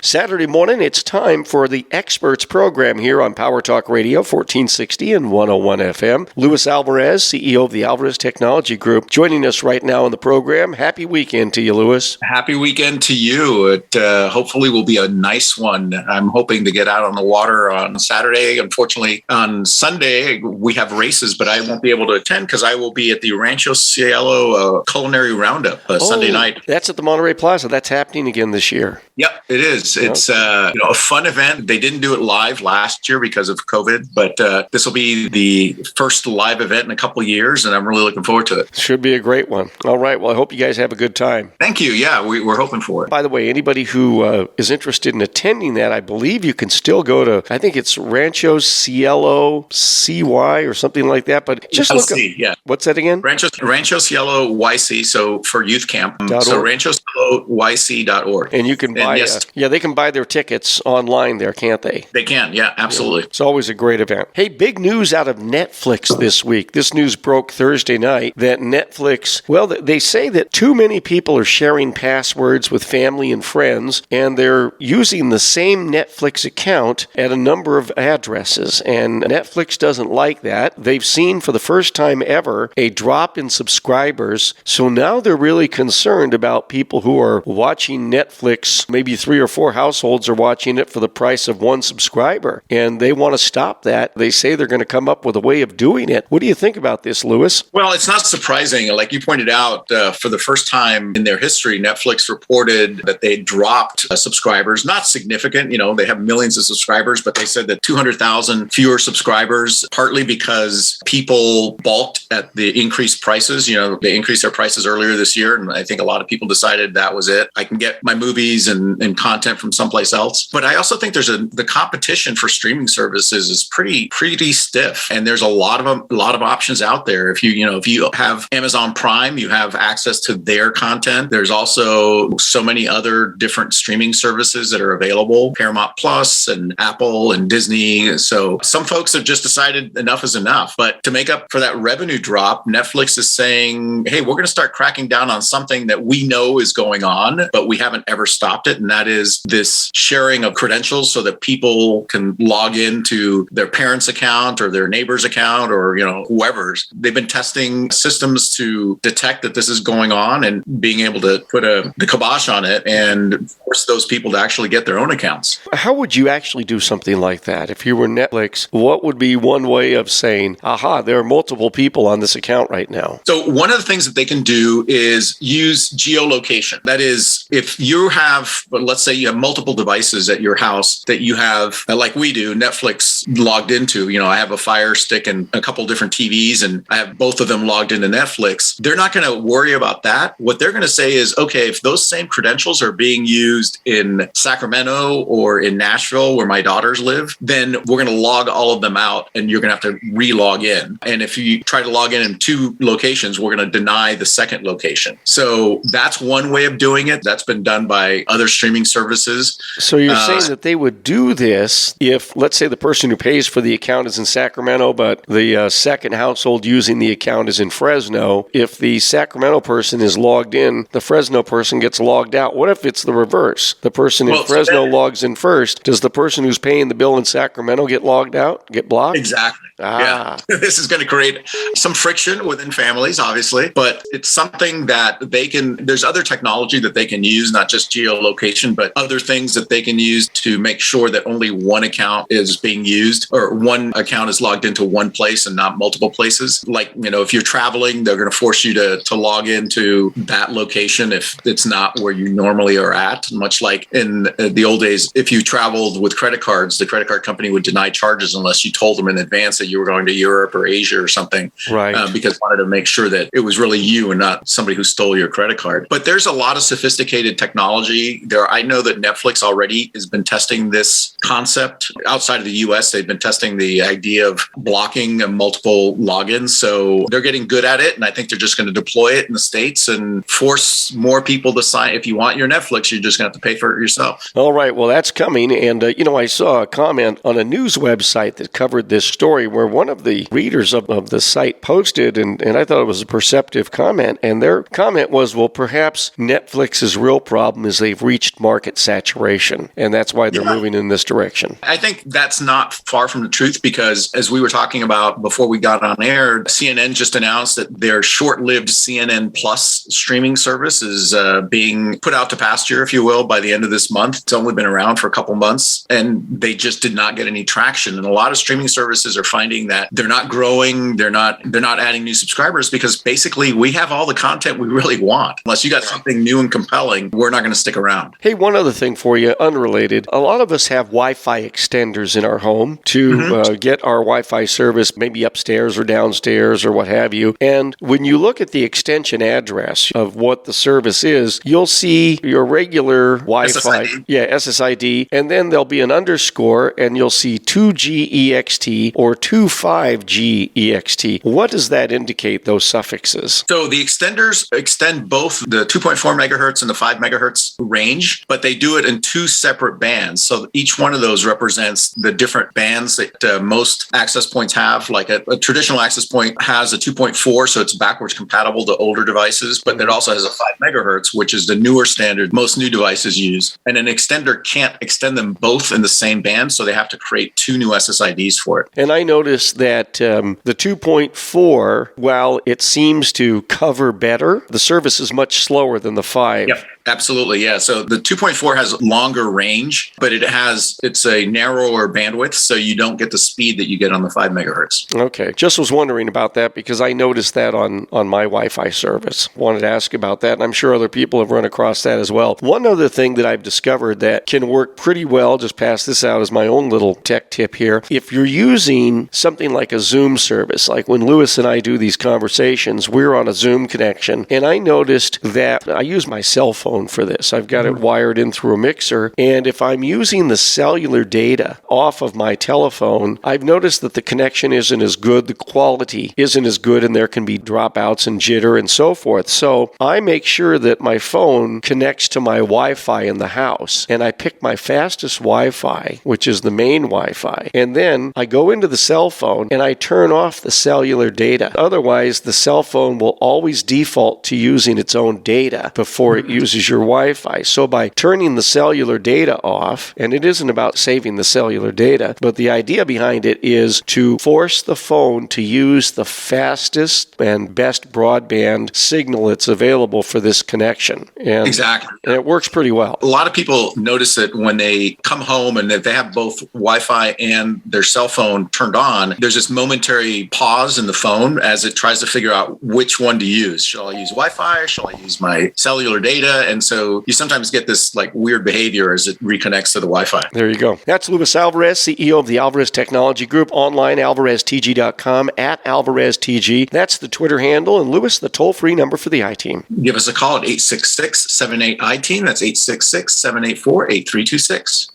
Saturday morning, it's time for the Experts program here on Power Talk Radio, 1460 and 101 FM. Luis Alvarez, CEO of the Alvarez Technology Group, joining us right now on the program. Happy weekend to you, Luis. Happy weekend to you. It hopefully will be a nice one. I'm hoping to get out on the water on Saturday. Unfortunately, on Sunday, we have races, but I won't be able to attend because I will be at the Rancho Cielo Culinary Roundup Sunday night. That's at the Monterey Plaza. That's happening again this year. Yep, it is. It's a fun event. They didn't do it live last year because of COVID, but this will be the first live event in a couple of years, and I'm really looking forward to it. Should be a great one. All right. Well, I hope you guys have a good time. Thank you. Yeah, we're hoping for it. By the way, anybody who is interested in attending that, I believe you can still go to, I think it's Rancho Cielo CY or something like that, but just look up. Yeah. What's that again? Rancho Cielo YC, so for youth camp. So ranchocieloyc.org. And you can buy, they can buy their tickets online there, can't they? They can, yeah, absolutely. It's always a great event. Hey, big news out of Netflix this week. This news broke Thursday night that Netflix, well, they say that too many people are sharing passwords with family and friends, and they're using the same Netflix account at a number of addresses, and Netflix doesn't like that. They've seen for the first time ever a drop in subscribers, so now they're really concerned about people who are watching Netflix. Maybe 3 or 4 households are watching it for the price of one subscriber, and they want to stop that. They say they're going to come up with a way of doing it. What do you think about this, Luis? Well, it's not surprising. Like you pointed out, for the first time in their history, Netflix reported that they dropped subscribers. Not significant. They have millions of subscribers, but they said that 200,000 fewer subscribers, partly because people balked at the increased prices. They increased their prices earlier this year, and I think a lot of people decided that was it. I can get my movies and content from someplace else. But I also think the competition for streaming services is pretty stiff, and there's a lot of options out there. If you have Amazon Prime, you have access to their content. There's also so many other different streaming services that are available, Paramount Plus and Apple and Disney. So some folks have just decided enough is enough. But to make up for that revenue drop, Netflix is saying, hey, we're going to start cracking down on something that we know is going on, but we haven't ever stopped it. And that is this sharing of credentials so that people can log into their parents' account or their neighbor's account or, whoever's. They've been testing systems to detect that this is going on and being able to put the kibosh on it and force those people to actually get their own accounts. How would you actually do something like that? If you were Netflix, what would be one way of saying, aha, there are multiple people on this account right now? So one of the things that they can do is use geolocation. That is, if you have, let's say you have multiple devices at your house that you have, like we do, Netflix logged into, I have a Fire Stick and a couple different TVs, and I have both of them logged into Netflix. They're not going to worry about that. What they're going to say is, okay, if those same credentials are being used in Sacramento or in Nashville, where my daughters live, then we're going to log all of them out and you're going to have to re-log in. And if you try to log in 2 locations, we're going to deny the second location. So that's one way of doing it. That's been done by other streaming services. So you're saying that they would do this if, let's say, the person who pays for the account is in Sacramento, but the second household using the account is in Fresno. If the Sacramento person is logged in, the Fresno person gets logged out. What if it's the reverse? The person in Fresno logs in first. Does the person who's paying the bill in Sacramento get logged out, get blocked? Exactly. Yeah. This is going to create some friction within families, obviously, but it's something that there's other technology that they can use, not just geolocation, but other things that they can use to make sure that only one account is being used or one account is logged into one place and not multiple places. Like, if you're traveling, they're going to force you to log into that location if it's not where you normally are at. Much like in the old days, if you traveled with credit cards, the credit card company would deny charges unless you told them in advance that you were going to Europe or Asia or something, right? Because they wanted to make sure that it was really you and not somebody who stole your credit card. But there's a lot of sophisticated technology there. I know that Netflix already has been testing this concept outside of the US. They've been testing the idea of blocking multiple logins. So they're getting good at it. And I think they're just going to deploy it in the States and force more people to sign. If you want your Netflix, you're just going to have to pay for it yourself. All right. Well, that's coming. And, I saw a comment on a news website that covered this story where one of the readers of the site posted, and I thought it was a perceptive comment. And their comment was, well, perhaps Netflix's real problem is they've reached market saturation. saturation, and that's why they're moving in this direction. I think that's not far from the truth because, as we were talking about before we got on air, CNN just announced that their short-lived CNN Plus streaming service is being put out to pasture, if you will, by the end of this month. It's only been around for a couple months, and they just did not get any traction. And a lot of streaming services are finding that they're not growing, they're not adding new subscribers because basically we have all the content we really want. Unless you got something new and compelling, we're not going to stick around. Hey, one other thing for you, unrelated. A lot of us have Wi-Fi extenders in our home to get our Wi-Fi service maybe upstairs or downstairs or what have you. And when you look at the extension address of what the service is, you'll see your regular Wi-Fi, SSID, and then there'll be an underscore and you'll see 2GEXT or 25GEXT. What does that indicate, those suffixes? So the extenders extend both the 2.4 megahertz and the 5 megahertz range, but they do it in two separate bands. So each one of those represents the different bands that most access points have. Like a traditional access point has a 2.4, so it's backwards compatible to older devices, but it also has a 5 megahertz, which is the newer standard most new devices use. And an extender can't extend them both in the same band, so they have to create two new SSIDs for it. And I noticed that the 2.4, while it seems to cover better, the service is much slower than the 5. Yep. Absolutely, yeah. So the 2.4 has longer range, but it's a narrower bandwidth, so you don't get the speed that you get on the 5 megahertz. Okay. Just was wondering about that because I noticed that on my Wi-Fi service. Wanted to ask about that, and I'm sure other people have run across that as well. One other thing that I've discovered that can work pretty well, just pass this out as my own little tech tip here. If you're using something like a Zoom service, like when Lewis and I do these conversations, we're on a Zoom connection, and I noticed that I use my cell phone for this. I've got it wired in through a mixer, and if I'm using the cellular data off of my telephone, I've noticed that the connection isn't as good, the quality isn't as good, and there can be dropouts and jitter and so forth. So I make sure that my phone connects to my Wi-Fi in the house, and I pick my fastest Wi-Fi, which is the main Wi-Fi, and then I go into the cell phone and I turn off the cellular data. Otherwise, the cell phone will always default to using its own data before it uses your Wi-Fi. So by turning the cellular data off, and it isn't about saving the cellular data, but the idea behind it is to force the phone to use the fastest and best broadband signal that's available for this connection. And, exactly. And it works pretty well. A lot of people notice it when they come home and if they have both Wi-Fi and their cell phone turned on, there's this momentary pause in the phone as it tries to figure out which one to use. Shall I use Wi-Fi? Shall I use my cellular data? And so you sometimes get this like weird behavior as it reconnects to the Wi-Fi. There you go. That's Luis Alvarez, CEO of the Alvarez Technology Group, online, alvareztg.com, @AlvarezTG. That's the Twitter handle. And Luis, the toll-free number for the I-Team. Give us a call at 866-78-I-TEAM. That's 866-784-8326.